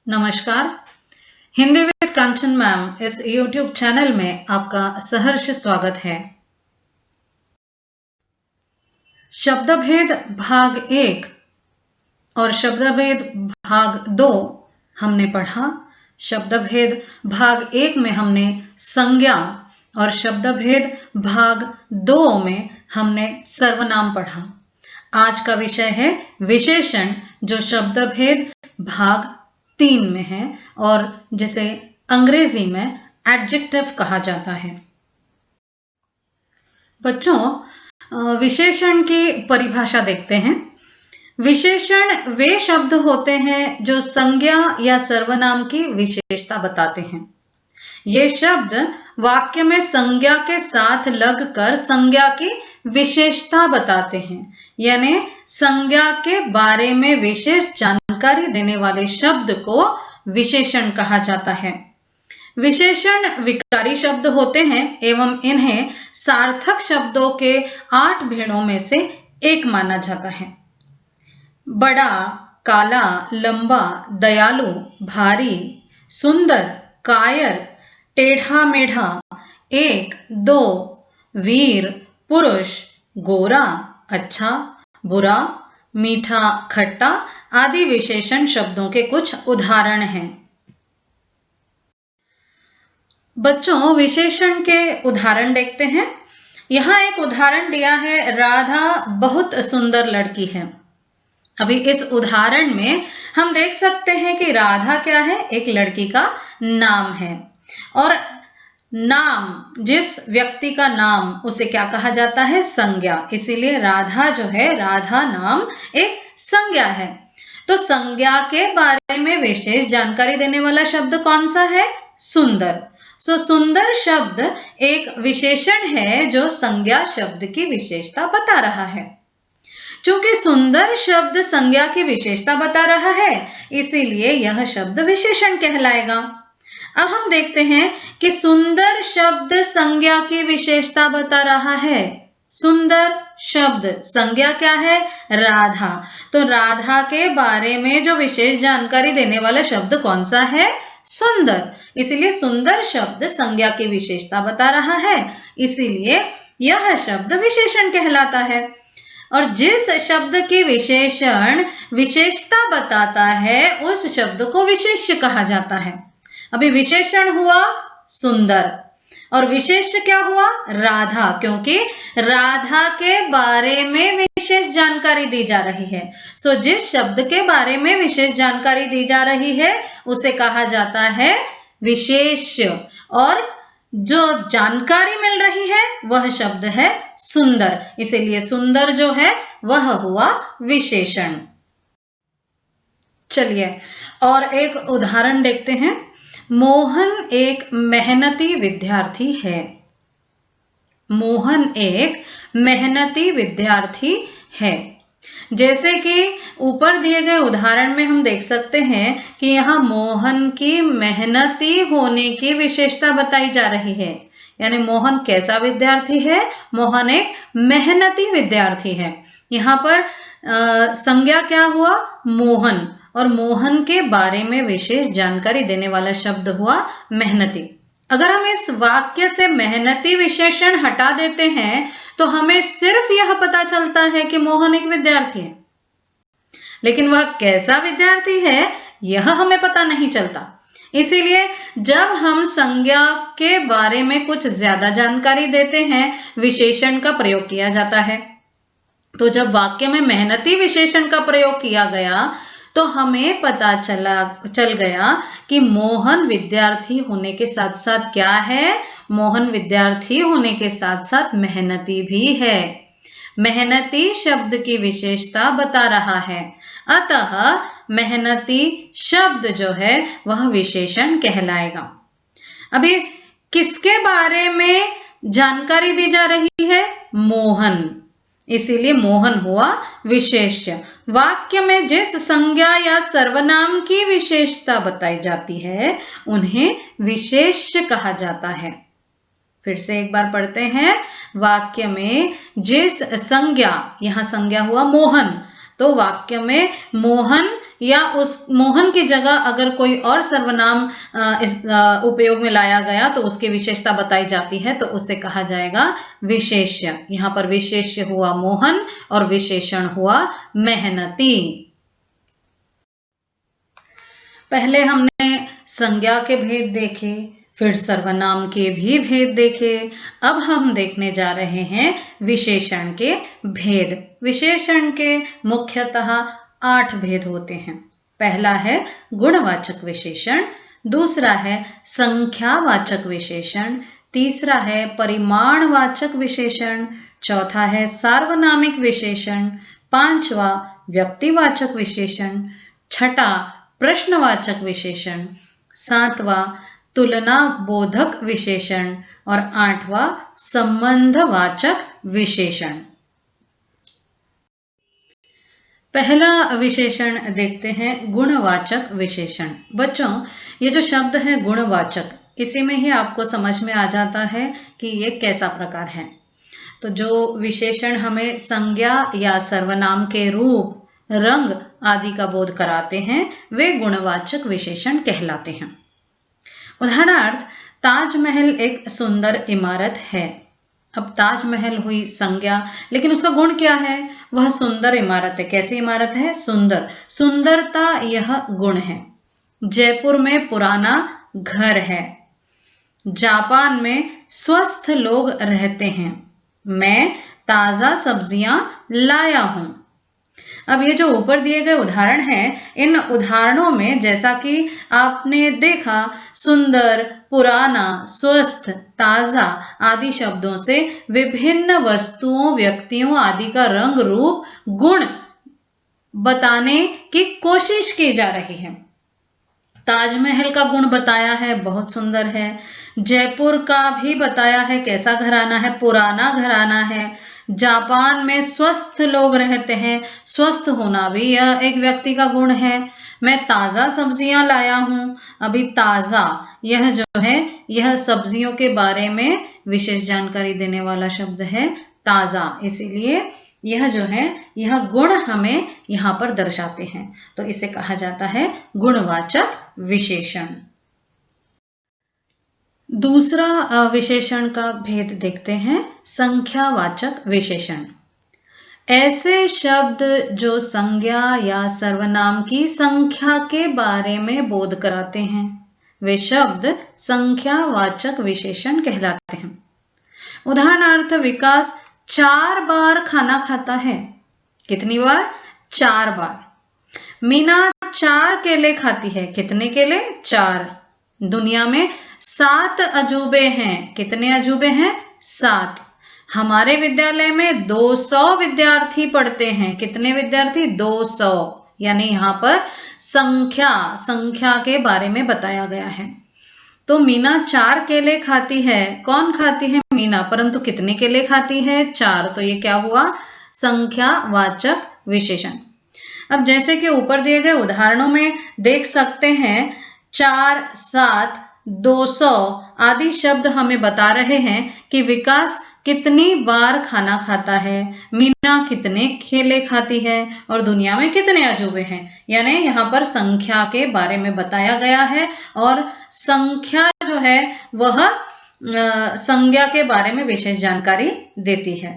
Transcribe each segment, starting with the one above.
नमस्कार। Hindi with Kanchan ma'am इस YouTube channel में आपका सहर्ष स्वागत है। शब्दभेद भाग 1 और शब्दभेद भाग 2 हमने पढ़ा। शब्दभेद भाग 1 में हमने संज्ञा और शब्दभेद भाग 2 में हमने सर्वनाम पढ़ा। आज का विषय है विशेषण, जो शब्दभेद भाग 3 में है और जिसे अंग्रेजी में एडजेक्टिव कहा जाता है। बच्चों, विशेषण की परिभाषा देखते हैं। विशेषण वे शब्द होते हैं जो संज्ञा या सर्वनाम की विशेषता बताते हैं। ये शब्द वाक्य में संज्ञा के साथ लगकर संज्ञा की विशेषता बताते हैं, यानी संज्ञा के बारे में विशेष जानकारी देने वाले शब्द को विशेषण कहा जाता है। विशेषण विकारी शब्द होते हैं एवं इन्हें सार्थक शब्दों के 8 भेड़ों में से एक माना जाता है। बड़ा, काला, लंबा, दयालु, भारी, सुंदर, कायर, टेढ़ा मेढ़ा, एक, दो, वीर, पुरुष, गोरा, अच्छा, बुरा, मीठा, खट्टा आदि विशेषण शब्दों के कुछ उदाहरण हैं। बच्चों, विशेषण के उदाहरण देखते हैं। यहाँ एक उदाहरण दिया है, राधा बहुत सुंदर लड़की है। अभी इस उदाहरण में हम देख सकते हैं कि राधा क्या है, एक लड़की का नाम है। और नाम, जिस व्यक्ति का नाम, उसे क्या कहा जाता है, संज्ञा। इसीलिए राधा जो है, राधा नाम एक संज्ञा है। तो संज्ञा के बारे में विशेष जानकारी देने वाला शब्द कौन सा है, सुंदर। सुंदर शब्द एक विशेषण है जो संज्ञा शब्द की विशेषता बता रहा है। चूंकि सुंदर शब्द संज्ञा की विशेषता बता रहा है, इसीलिए यह शब्द विशेषण कहलाएगा। अब हम देखते हैं कि सुंदर शब्द संज्ञा की विशेषता बता रहा है। सुंदर शब्द संज्ञा क्या है, राधा। तो राधा के बारे में जो विशेष जानकारी देने वाला शब्द कौन सा है, सुंदर। इसीलिए सुंदर शब्द संज्ञा की विशेषता बता रहा है, इसीलिए यह शब्द विशेषण कहलाता है। और जिस शब्द की विशेषण विशेषता बताता है, उस शब्द को विशेष्य कहा जाता है। अभी विशेषण हुआ सुंदर और विशेष्य क्या हुआ, राधा, क्योंकि राधा के बारे में विशेष जानकारी दी जा रही है। जिस शब्द के बारे में विशेष जानकारी दी जा रही है उसे कहा जाता है विशेष्य, और जो जानकारी मिल रही है वह शब्द है सुंदर। इसीलिए सुंदर जो है वह हुआ विशेषण। चलिए और एक उदाहरण देखते हैं। मोहन एक मेहनती विद्यार्थी है। मोहन एक मेहनती विद्यार्थी है। जैसे कि ऊपर दिए गए उदाहरण में हम देख सकते हैं कि यहाँ मोहन की मेहनती होने की विशेषता बताई जा रही है। यानी मोहन कैसा विद्यार्थी है, मोहन एक मेहनती विद्यार्थी है। यहाँ पर संज्ञा क्या हुआ, मोहन, और मोहन के बारे में विशेष जानकारी देने वाला शब्द हुआ मेहनती। अगर हम इस वाक्य से मेहनती विशेषण हटा देते हैं तो हमें सिर्फ यह पता चलता है कि मोहन एक विद्यार्थी है, लेकिन वह कैसा विद्यार्थी है यह हमें पता नहीं चलता। इसीलिए जब हम संज्ञा के बारे में कुछ ज्यादा जानकारी देते हैं, विशेषण का प्रयोग किया जाता है। तो जब वाक्य में मेहनती विशेषण का प्रयोग किया गया तो हमें पता चल गया कि मोहन विद्यार्थी होने के साथ साथ क्या है, मोहन विद्यार्थी होने के साथ साथ मेहनती भी है। मेहनती शब्द की विशेषता बता रहा है, अतः मेहनती शब्द जो है वह विशेषण कहलाएगा। अभी किसके बारे में जानकारी दी जा रही है, मोहन, इसीलिए मोहन हुआ विशेष्य। वाक्य में जिस संज्ञा या सर्वनाम की विशेषता बताई जाती है उन्हें विशेष्य कहा जाता है। फिर से एक बार पढ़ते हैं। वाक्य में जिस संज्ञा, यहाँ संज्ञा हुआ मोहन, तो वाक्य में मोहन या उस मोहन की जगह अगर कोई और सर्वनाम इस उपयोग में लाया गया तो उसकी विशेषता बताई जाती है, तो उसे कहा जाएगा विशेष्य। यहाँ पर विशेष्य हुआ मोहन और विशेषण हुआ मेहनती। पहले हमने संज्ञा के भेद देखे, फिर सर्वनाम के भी भेद देखे। अब हम देखने जा रहे हैं विशेषण के भेद। विशेषण के मुख्यतः 8 भेद होते हैं। पहला है गुणवाचक विशेषण, दूसरा है संख्यावाचक विशेषण, तीसरा है परिमाणवाचक विशेषण, चौथा है सार्वनामिक विशेषण, पांचवा व्यक्तिवाचक विशेषण, छठा प्रश्नवाचक विशेषण, सातवां तुलना बोधक विशेषण और आठवां संबंधवाचक विशेषण। पहला विशेषण देखते हैं गुणवाचक विशेषण। बच्चों, ये जो शब्द है गुणवाचक, इसी में ही आपको समझ में आ जाता है कि ये कैसा प्रकार है। तो जो विशेषण हमें संज्ञा या सर्वनाम के रूप, रंग आदि का बोध कराते हैं, वे गुणवाचक विशेषण कहलाते हैं। उदाहरणार्थ, ताजमहल एक सुंदर इमारत है। अब ताजमहल हुई संज्ञा, लेकिन उसका गुण क्या है? वह सुंदर इमारत है। कैसी इमारत है? सुंदर। सुंदरता यह गुण है। जयपुर में पुराना घर है। जापान में स्वस्थ लोग रहते हैं। मैं ताजा सब्जियां लाया हूं। अब ये जो ऊपर दिए गए उदाहरण हैं, इन उदाहरणों में जैसा कि आपने देखा, सुंदर, पुराना, स्वस्थ, ताजा आदि शब्दों से विभिन्न वस्तुओं, व्यक्तियों आदि का रंग, रूप, गुण बताने की कोशिश की जा रही है। ताजमहल का गुण बताया है, बहुत सुंदर है। जयपुर का भी बताया है, कैसा घराना है? पुराना घराना है। जापान में स्वस्थ लोग रहते हैं, स्वस्थ होना भी यह एक व्यक्ति का गुण है। मैं ताजा सब्जियां लाया हूं। अभी ताजा, यह जो है, यह सब्जियों के बारे में विशेष जानकारी देने वाला शब्द है ताजा, इसीलिए यह जो है, यह गुण हमें यहाँ पर दर्शाते हैं, तो इसे कहा जाता है गुणवाचक विशेषण। दूसरा विशेषण का भेद देखते हैं, संख्यावाचक विशेषण। ऐसे शब्द जो संज्ञा या सर्वनाम की संख्या के बारे में बोध कराते हैं, वे शब्द संख्यावाचक विशेषण कहलाते हैं। उदाहरणार्थ, विकास 4 बार खाना खाता है। कितनी बार? 4 बार। मीना 4 केले खाती है। कितने केले? 4। दुनिया में 7 अजूबे हैं। कितने अजूबे हैं? 7। हमारे विद्यालय में 200 विद्यार्थी पढ़ते हैं। कितने विद्यार्थी? 200। यानी यहाँ पर संख्या के बारे में बताया गया है। तो मीना 4 केले खाती है। कौन खाती है? मीना। परंतु कितने केले खाती है? 4। तो ये क्या हुआ? संख्यावाचक विशेषण। अब जैसे कि ऊपर दिए गए उदाहरणों में देख सकते हैं, 4, 7, 200 आदि शब्द हमें बता रहे हैं कि विकास कितनी बार खाना खाता है, मीना कितने केले खाती है और दुनिया में कितने अजूबे हैं। यानी यहाँ पर संख्या के बारे में बताया गया है और संख्या जो है वह संज्ञा के बारे में विशेष जानकारी देती है।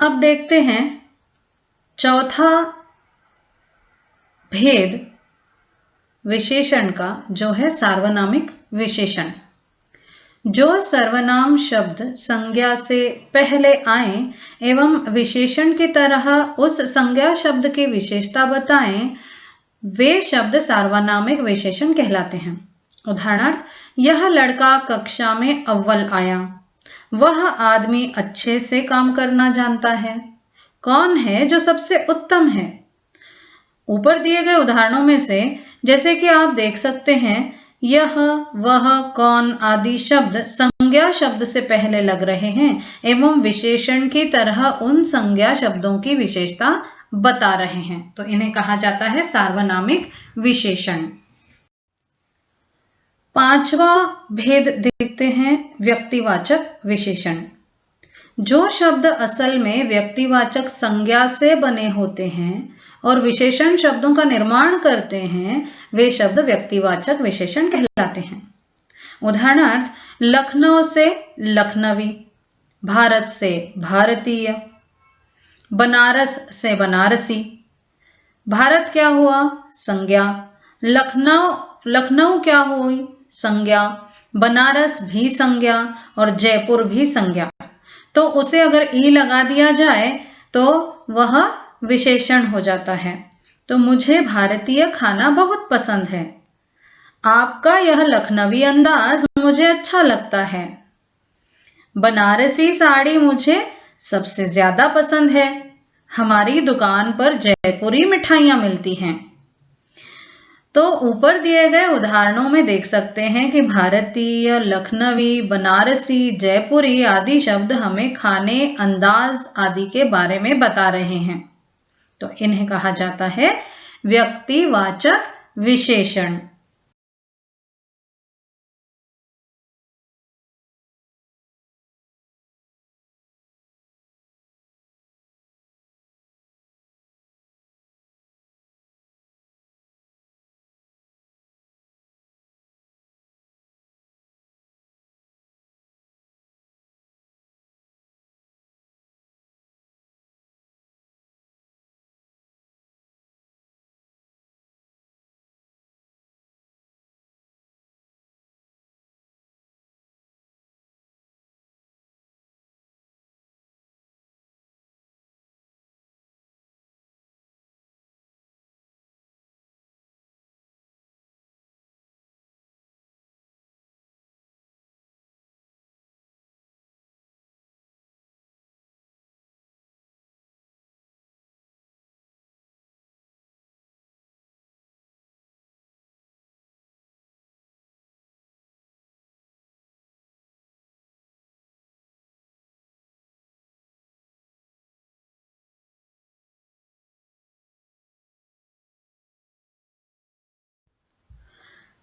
अब देखते हैं चौथा भेद विशेषण का, जो है सार्वनामिक विशेषण। जो सर्वनाम शब्द संज्ञा से पहले आए एवं विशेषण की तरह उस संज्ञा शब्द की विशेषता बताएं, वे शब्द सार्वनामिक विशेषण कहलाते हैं। उदाहरणार्थ, यह लड़का कक्षा में अव्वल आया। वह आदमी अच्छे से काम करना जानता है। कौन है जो सबसे उत्तम है? ऊपर दिए गए उदाहरणों में से जैसे कि आप देख सकते हैं, यह, वह, कौन आदि शब्द संज्ञा शब्द से पहले लग रहे हैं एवं विशेषण की तरह उन संज्ञा शब्दों की विशेषता बता रहे हैं, तो इन्हें कहा जाता है सार्वनामिक विशेषण। पांचवा भेद देखते हैं व्यक्तिवाचक विशेषण। जो शब्द असल में व्यक्तिवाचक संज्ञा से बने होते हैं और विशेषण शब्दों का निर्माण करते हैं, वे शब्द व्यक्तिवाचक विशेषण कहलाते हैं। उदाहरणार्थ, लखनऊ से लखनवी, भारत से भारतीय, बनारस से बनारसी। भारत क्या हुआ? संज्ञा। लखनऊ क्या हुई? संज्ञा। बनारस भी संज्ञा और जयपुर भी संज्ञा। तो उसे अगर ई लगा दिया जाए तो वह विशेषण हो जाता है। तो मुझे भारतीय खाना बहुत पसंद है। आपका यह लखनवी अंदाज मुझे अच्छा लगता है। बनारसी साड़ी मुझे सबसे ज्यादा पसंद है। हमारी दुकान पर जयपुरी मिठाइयां मिलती हैं। तो ऊपर दिए गए उदाहरणों में देख सकते हैं कि भारतीय, लखनवी, बनारसी, जयपुरी आदि शब्द हमें खाने, अंदाज आदि के बारे में बता रहे हैं, तो इन्हें कहा जाता है व्यक्तिवाचक विशेषण।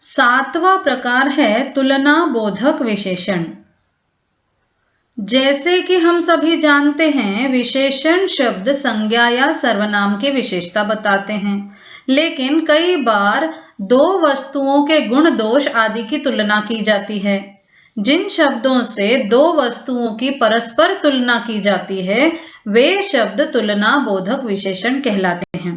सातवां प्रकार है तुलना बोधक विशेषण। जैसे कि हम सभी जानते हैं, विशेषण शब्द संज्ञा या सर्वनाम की विशेषता बताते हैं, लेकिन कई बार दो वस्तुओं के गुण दोष आदि की तुलना की जाती है। जिन शब्दों से दो वस्तुओं की परस्पर तुलना की जाती है, वे शब्द तुलना बोधक विशेषण कहलाते हैं।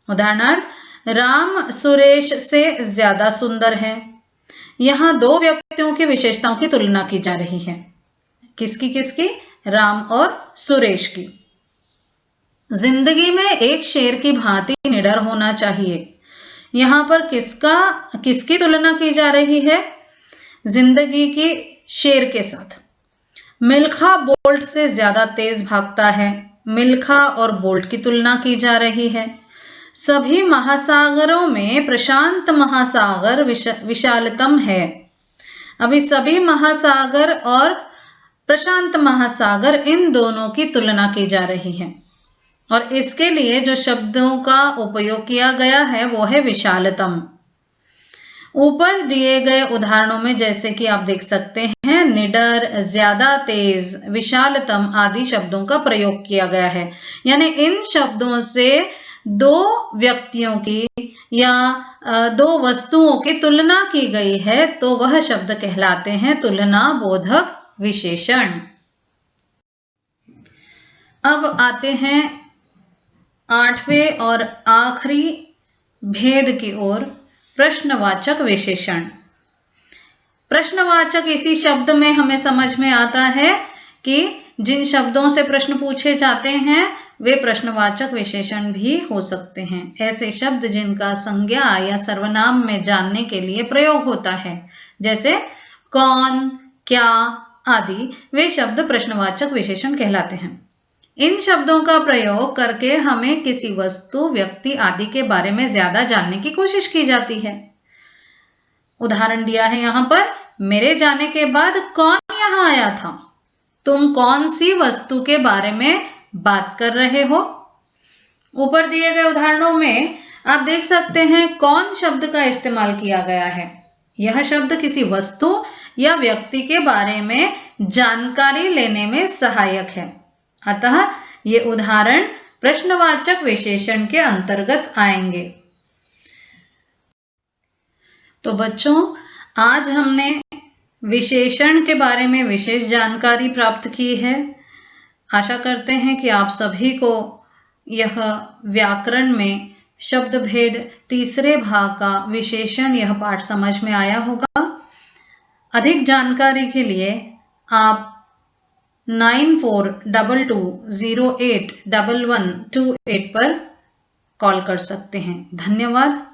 उदाहरणार्थ, राम सुरेश से ज्यादा सुंदर है। यहां दो व्यक्तियों की विशेषताओं की तुलना की जा रही है। किसकी किसकी? राम और सुरेश की। जिंदगी में एक शेर की भांति निडर होना चाहिए। यहां पर किसकी तुलना की जा रही है? जिंदगी की शेर के साथ। मिल्खा बोल्ट से ज्यादा तेज भागता है। मिल्खा और बोल्ट की तुलना की जा रही है। सभी महासागरों में प्रशांत महासागर विशालतम है। अभी सभी महासागर और प्रशांत महासागर, इन दोनों की तुलना की जा रही है और इसके लिए जो शब्दों का उपयोग किया गया है वो है विशालतम। ऊपर दिए गए उदाहरणों में जैसे कि आप देख सकते हैं, निडर, ज्यादा तेज, विशालतम आदि शब्दों का प्रयोग किया गया है। यानी इन शब्दों से दो व्यक्तियों की या दो वस्तुओं की तुलना की गई है, तो वह शब्द कहलाते हैं तुलना बोधक विशेषण। अब आते हैं 8वें और आखिरी भेद की ओर, प्रश्नवाचक विशेषण। प्रश्नवाचक इसी शब्द में हमें समझ में आता है कि जिन शब्दों से प्रश्न पूछे जाते हैं वे प्रश्नवाचक विशेषण भी हो सकते हैं। ऐसे शब्द जिनका संज्ञा या सर्वनाम में जानने के लिए प्रयोग होता है, जैसे कौन, क्या आदि, वे शब्द प्रश्नवाचक विशेषण कहलाते हैं। इन शब्दों का प्रयोग करके हमें किसी वस्तु, व्यक्ति आदि के बारे में ज्यादा जानने की कोशिश की जाती है। उदाहरण दिया है यहाँ पर, मेरे जाने के बाद कौन यहाँ आया था? तुम कौन सी वस्तु के बारे में बात कर रहे हो? ऊपर दिए गए उदाहरणों में आप देख सकते हैं कौन शब्द का इस्तेमाल किया गया है। यह शब्द किसी वस्तु या व्यक्ति के बारे में जानकारी लेने में सहायक है, अतः ये उदाहरण प्रश्नवाचक विशेषण के अंतर्गत आएंगे। तो बच्चों, आज हमने विशेषण के बारे में विशेष जानकारी प्राप्त की है। आशा करते हैं कि आप सभी को यह व्याकरण में शब्द भेद तीसरे भाग का विशेषण यह पाठ समझ में आया होगा। अधिक जानकारी के लिए आप 9422081128 पर कॉल कर सकते हैं। धन्यवाद।